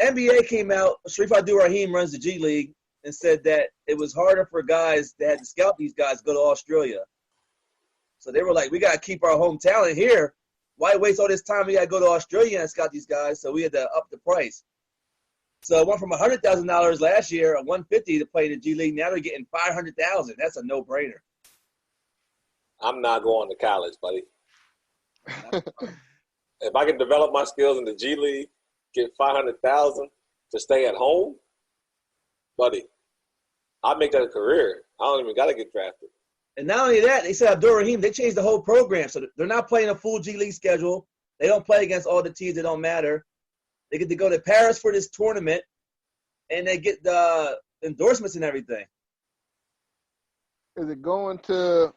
NBA came out. Sharif Abdul-Rahim runs the G League and said that it was harder for guys that had to scout these guys to go to Australia. So they were like, we got to keep our home talent here. Why waste all this time? We got to go to Australia and scout these guys. So we had to up the price. So it went from $100,000 last year, $150,000 to play in the G League. Now they're getting $500,000. That's a no-brainer. I'm not going to college, buddy. If I can develop my skills in the G League, get $500,000 to stay at home, buddy, I'll make that a career. I don't even got to get drafted. And not only that, they said Abdul-Rahim, they changed the whole program. So they're not playing a full G League schedule. They don't play against all the teams that don't matter. They get to go to Paris for this tournament, and they get the endorsements and everything. Is it going to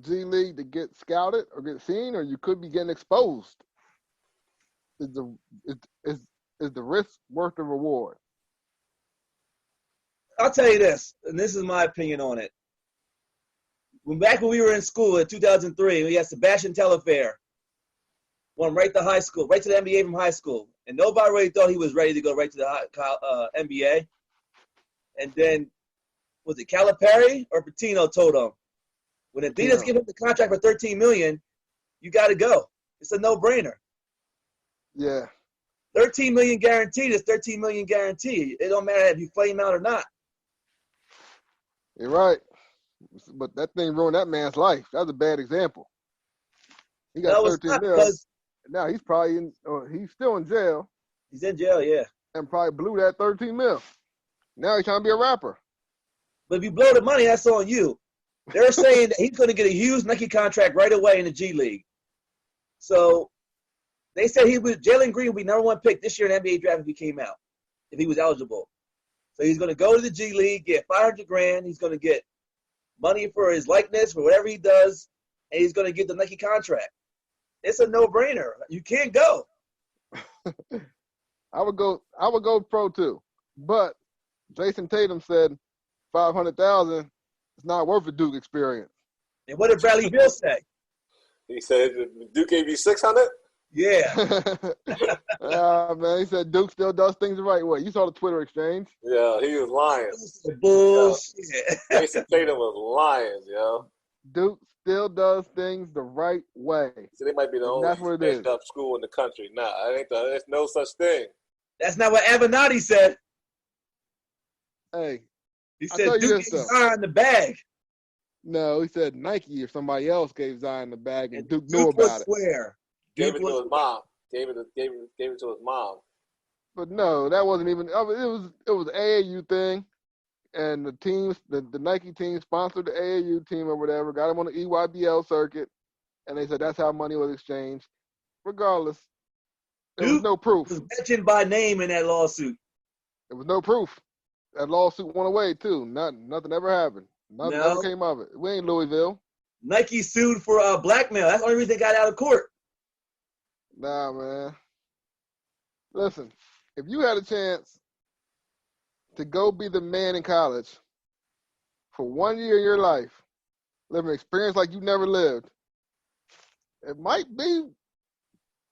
G League to get scouted or get seen, or you could be getting exposed? Is the risk worth the reward? I'll tell you this, and this is my opinion on it. Back when we were in school in 2003, we had Sebastian Telfair, went right to high school, right to the NBA from high school, and nobody really thought he was ready to go right to the NBA. And then, was it Calipari or Pitino told him, when Adidas give him the contract for $13 million, you got to go. It's a no-brainer. Yeah. $13 million guaranteed is $13 million guaranteed. It don't matter if you flame out or not. You're right. But that thing ruined that man's life. That was a bad example. He got 13 million. Now he's probably he's still in jail. He's in jail, yeah. And probably blew that 13 mil. Now he's trying to be a rapper. But if you blow the money, that's on you. They're saying that he's going to get a huge Nike contract right away in the G League. So they said Jalen Green would be number one pick this year in the NBA draft if he came out, if he was eligible. So he's going to go to the G League, get $500,000. He's going to get money for his likeness, for whatever he does, and he's going to get the Nike contract. It's a no-brainer. You can't go. I would go pro too, but Jason Tatum said $500,000 is not worth the Duke experience. And what did Bradley Beal say? He said Duke gave you $600. Yeah. Man, he said Duke still does things the right way. You saw the Twitter exchange. Yeah, he was lying. Bullshit. Jason Tatum was lying, yo. Duke still does things the right way. So they might be the only stand-up school in the country. Nah, there's no such thing. That's not what Avenatti said. Hey, he said Duke gave Zion the bag. No, he said Nike or somebody else gave Zion the bag, and Duke knew about it. Gave it to his mom. Gave it to his mom. But no, that wasn't even. It was an AAU thing, and the teams, the Nike team sponsored the AAU team or whatever, got him on the EYBL circuit, and they said that's how money was exchanged. Regardless, there was no proof. Was mentioned by name in that lawsuit. There was no proof. That lawsuit went away too. Nothing ever happened. Nothing ever came of it. We ain't Louisville. Nike sued for blackmail. That's the only reason they got out of court. Nah, man. Listen, if you had a chance to go be the man in college for 1 year of your life, live an experience like you never lived, it might be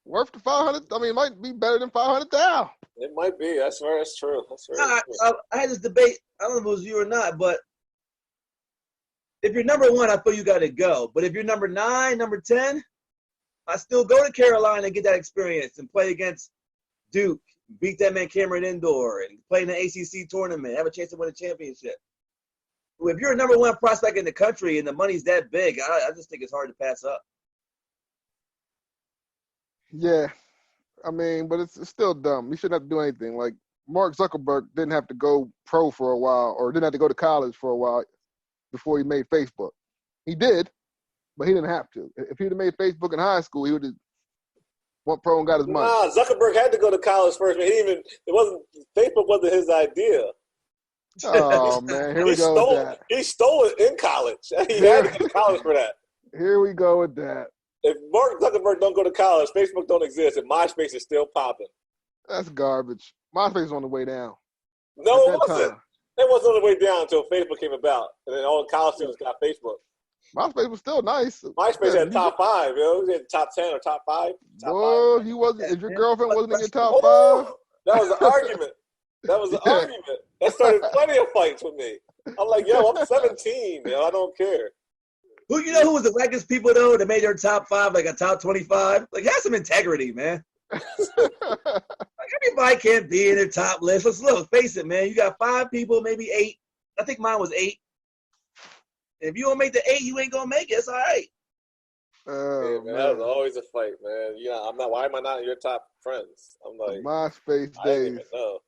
worth the 500. I mean, it might be better than 500,000. It might be. That's true. That's true. I had this debate. I don't know if it was you or not, but if you're number one, I feel you got to go. But if you're number 9, number 10, I still go to Carolina and get that experience and play against Duke, beat that man Cameron Indoor, and play in the ACC tournament, have a chance to win a championship. If you're a number one prospect in the country and the money's that big, I just think it's hard to pass up. Yeah. I mean, but it's still dumb. You shouldn't have to do anything. Like, Mark Zuckerberg didn't have to go pro for a while or didn't have to go to college for a while before he made Facebook. He did, but he didn't have to. If he'd have made Facebook in high school, he would have went pro and got his money. Nah, Zuckerberg had to go to college first, but Facebook wasn't his idea. Oh, man, here we go with that. He stole it in college. He had to go to college for that. Here we go with that. If Mark Zuckerberg don't go to college, Facebook don't exist, and MySpace is still popping. That's garbage. MySpace is on the way down. No, it wasn't. It wasn't on the way down until Facebook came about, and then all the college students got Facebook. MySpace was still nice. MySpace had top 5, yo. It was in top 10 or top 5. Boy, you wasn't. If your girlfriend wasn't in your top 5, that was an argument. That was an argument. That started plenty of fights with me. I'm like, yo, I'm 17, yo. I don't care. Who was the wackest people though that made their top 5 like a top 25? Like, have some integrity, man. Like, everybody can't be in their top list. Let's face it, man. You got 5 people, maybe 8. I think mine was 8. If you don't make the 8, you ain't gonna make it. It's all right. Yeah, man, that was always a fight, man. I'm not. Why am I not in your top friends? I'm like MySpace days. I didn't even know.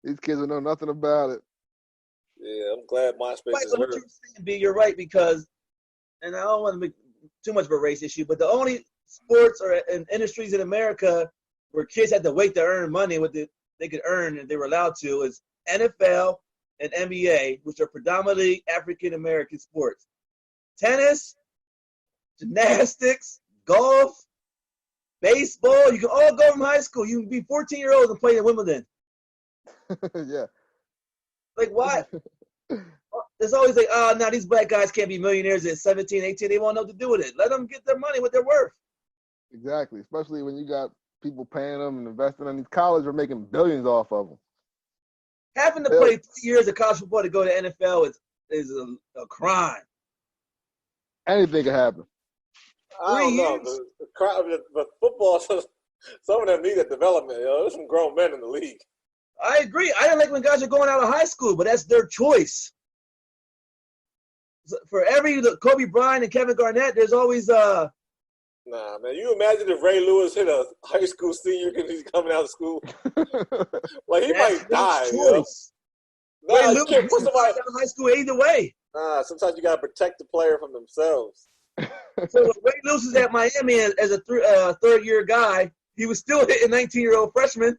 These kids don't know nothing about it. Yeah, I'm glad MySpace is what you're saying, B, you're right, because, and I don't want to make too much of a race issue, but the only sports or industries in America where kids had to wait to earn money, what they could earn and they were allowed to, is NFL and NBA, which are predominantly African American sports. Tennis, gymnastics, golf, baseball. You can all go from high school. You can be 14-year-olds and play in Wimbledon. Yeah. Like, why? There's always like, now these black guys can't be millionaires at 17, 18. They won't know what to do with it. Let them get their money what they're worth. Exactly. Especially when you got people paying them and investing in these colleges are making billions off of them. Having to play 3 years of college football to go to NFL is a crime. Anything can happen. I don't know. The football, some of them need a development. There's some grown men in the league. I agree. I didn't like when guys are going out of high school, but that's their choice. For every Kobe Bryant and Kevin Garnett, there's always Nah, man. You imagine if Ray Lewis hit a high school senior because he's coming out of school? Like, he might die. Nah, Ray Lewis can't put somebody out of high school either way. Nah, sometimes you got to protect the player from themselves. So when Ray Lewis was at Miami as a third-year guy, he was still hitting 19-year-old freshmen.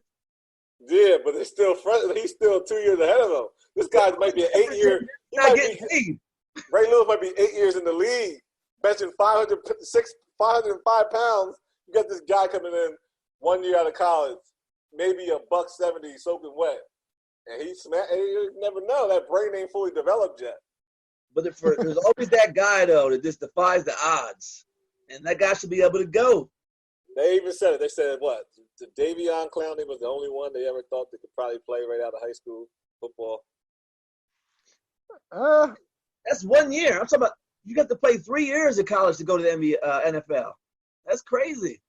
Yeah, but he's still 2 years ahead of him. This guy might be an 8-year. Ray Lewis might be 8 years in the league, benching 505 pounds. You got this guy coming in 1 year out of college, maybe $170 soaking wet, and you never know. That brain ain't fully developed yet. But there's always that guy though that just defies the odds, and that guy should be able to go. They even said it. They said what? The Davion Clowney was the only one they ever thought that could probably play right out of high school football. That's 1 year. I'm talking about you got to play 3 years of college to go to the NFL. That's crazy.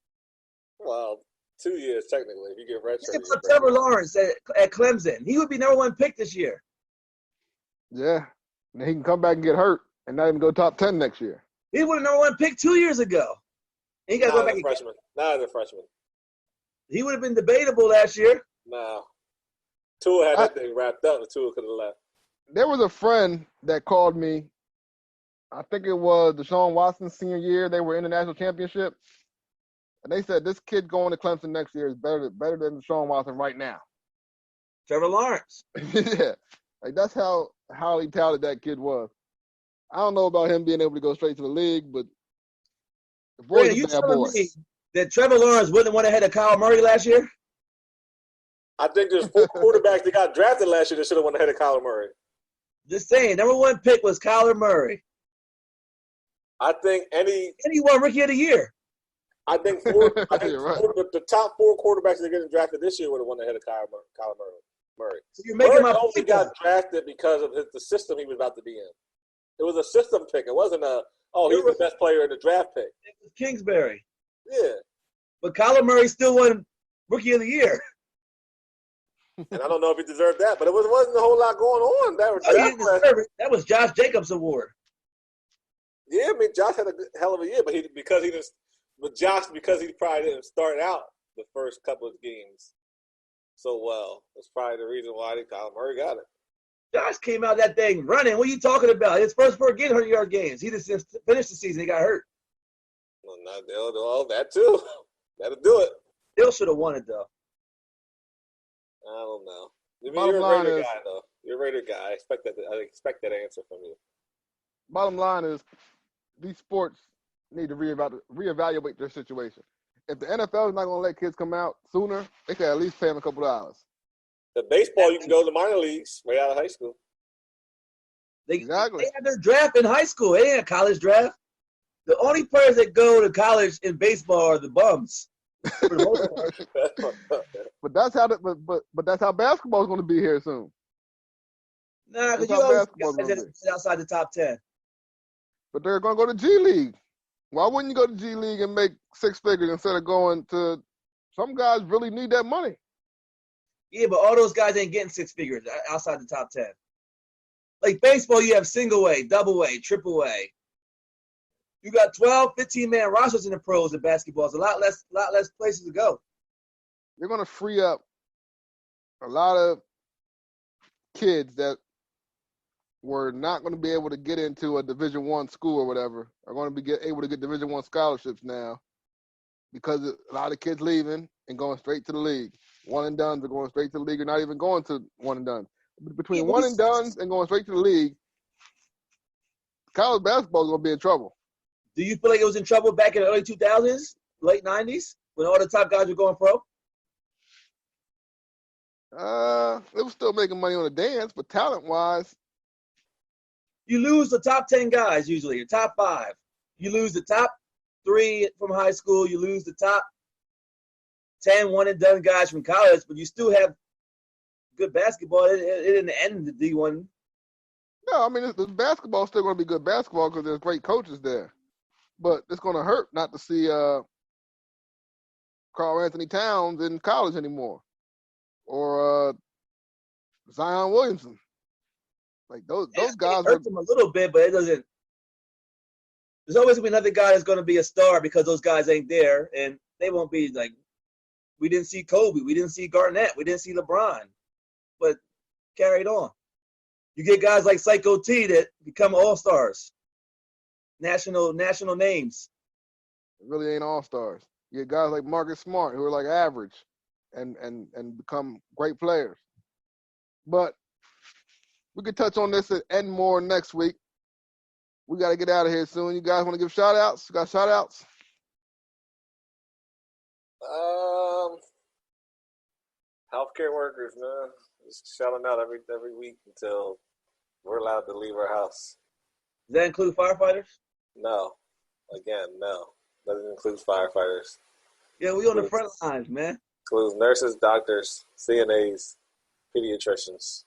Well, 2 years technically if you get redshirted. Think about Trevor Lawrence at Clemson. He would be #1 pick this year. Yeah, and he can come back and get hurt and not even go top 10 next year. He would have #1 pick 2 years ago. He got to go back. Not as a freshman. He would have been debatable last year. No. Tua had that thing wrapped up, and Tua could have left. There was a friend that called me. I think it was Deshaun Watson's senior year. They were in the national championship. And they said this kid going to Clemson next year is better than Deshaun Watson right now. Trevor Lawrence. Yeah. Like, that's how highly talented that kid was. I don't know about him being able to go straight to the league, but the boy's a bad boy. Me that Trevor Lawrence wouldn't want to head to Kyle Murray last year? I think there's 4 quarterbacks that got drafted last year that should have won ahead of Kyler Murray. Just saying, #1 pick was Kyler Murray. I think he won Rookie of the Year. I think right. The top 4 quarterbacks that are getting drafted this year would have won ahead of Kyler Murray. So you're making Murray only got drafted because of the system he was about to be in. It was a system pick. It wasn't he's the best player in the draft pick. It was Kingsbury. Yeah. But Kyler Murray still won Rookie of the Year. And I don't know if he deserved that, but it wasn't a whole lot going on. That was Josh Jacobs' award. Yeah, I mean, Josh had a hell of a year, because he probably didn't start out the first couple of games so well. That's probably the reason why Kyler Murray got it. Josh came out that thing running. What are you talking about? His first 4 100-yard games. He just finished the season. He got hurt. Well, that too. That'll do it. Still should have won it, though. I don't know. You're a Raider guy, though. You're a Raider guy. I expect that answer from you. Bottom line is, these sports need to reevaluate their situation. If the NFL is not going to let kids come out sooner, they can at least pay them a couple dollars. The baseball, you can go to the minor leagues right out of high school. They had their draft in high school. They had a college draft. The only players that go to college in baseball are the bums. For the most part. But that's how basketball is going to be here soon. Nah, because you always get outside the top 10. But they're going to go to G League. Why wouldn't you go to G League and make six figures instead of going to – some guys really need that money. Yeah, but all those guys ain't getting six figures outside the top 10. Like baseball, you have single A, double A, triple A. You got 12, 15-man rosters in the pros in basketball. It's a lot less places to go. You're going to free up a lot of kids that were not going to be able to get into a Division I school or whatever, are going to be able to get Division I scholarships now because a lot of kids leaving and going straight to the league. One and dones are going straight to the league or not even going to one and done. Between one and dones and going straight to the league, college basketball is going to be in trouble. Do you feel like it was in trouble back in the early 2000s, late 90s, when all the top guys were going pro? It was still making money on the dance, but talent-wise, you lose the top 10 guys usually, your top 5. You lose the top 3 from high school. You lose the top 10 one-and-done guys from college, but you still have good basketball. It didn't end the D1. No, I mean, the basketball's still going to be good basketball because there's great coaches there. But it's going to hurt not to see Karl Anthony Towns in college anymore or Zion Williamson. Like those guys hurt them a little bit, but it doesn't. There's always going to be another guy that's going to be a star because those guys ain't there, and they won't be like. We didn't see Kobe, we didn't see Garnett, we didn't see LeBron, but carried on. You get guys like Psycho T that become all-stars, national names. It really ain't all-stars. You get guys like Marcus Smart who are like average and become great players. But we could touch on this and more next week. We got to get out of here soon. You guys want to give shout-outs? Got shout-outs? Healthcare workers, man. Just shouting out every week until we're allowed to leave our house. Does that include firefighters? No. Again, no. Doesn't include firefighters. Yeah, we on the front lines, man. Includes nurses, doctors, CNAs, pediatricians.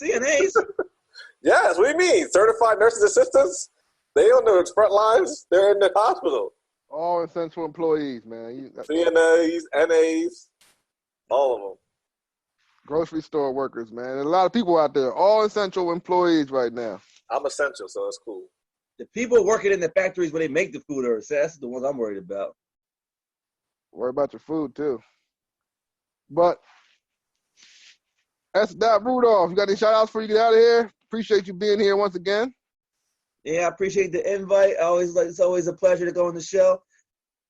CNAs? Yes, what do you mean? Certified nurses assistants? They on the front lines. They're in the hospital. All essential employees, man. CNAs, NAs, all of them. Grocery store workers, man. There's a lot of people out there, all essential employees right now. I'm essential, so it's cool. The people working in the factories where they make the food are that's the ones I'm worried about. Worry about your food, too. But that's Dot Rudolph. You got any shout-outs before you get out of here? Appreciate you being here once again. Yeah, I appreciate the invite. It's always a pleasure to go on the show.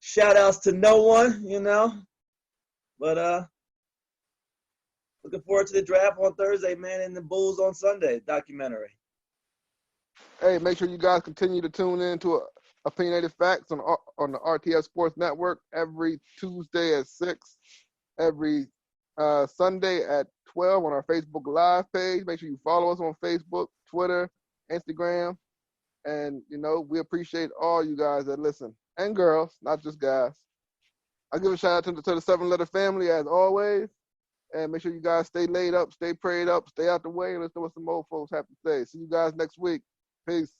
Shout-outs to no one, But looking forward to the draft on Thursday, man, and the Bulls on Sunday documentary. Hey, make sure you guys continue to tune in to Opinionated Facts on the RTS Sports Network every Tuesday at 6, every Sunday at 12 on our Facebook Live page. Make sure you follow us on Facebook, Twitter, Instagram. And, we appreciate all you guys that listen. And girls, not just guys. I give a shout out to the 7-letter family as always. And make sure you guys stay laid up, stay prayed up, stay out the way, and listen to what some old folks have to say. See you guys next week. Peace.